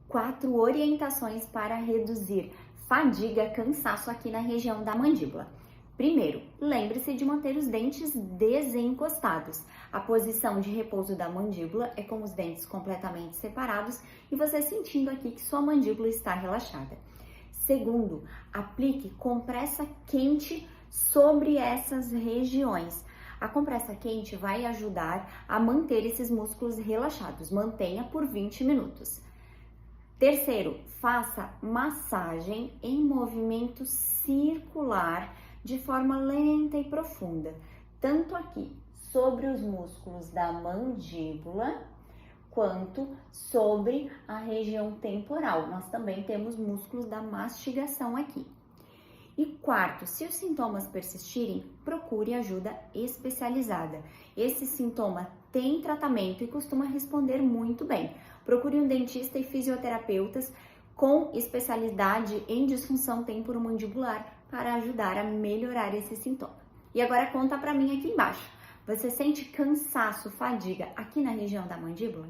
4 orientações para reduzir fadiga, cansaço aqui na região da mandíbula. Primeiro, lembre-se de manter os dentes desencostados. A posição de repouso da mandíbula é com os dentes completamente separados e você sentindo aqui que sua mandíbula está relaxada. Segundo, aplique compressa quente sobre essas regiões. A compressa quente vai ajudar a manter esses músculos relaxados. Mantenha por 20 minutos. Terceiro, faça massagem em movimento circular de forma lenta e profunda, tanto aqui sobre os músculos da mandíbula, quanto sobre a região temporal. Nós também temos músculos da mastigação aqui. E quarto, se os sintomas persistirem, procure ajuda especializada. Esse sintoma tem tratamento e costuma responder muito bem. Procure um dentista e fisioterapeutas com especialidade em disfunção temporomandibular para ajudar a melhorar esse sintoma. E agora conta pra mim aqui embaixo. Você sente cansaço, fadiga aqui na região da mandíbula?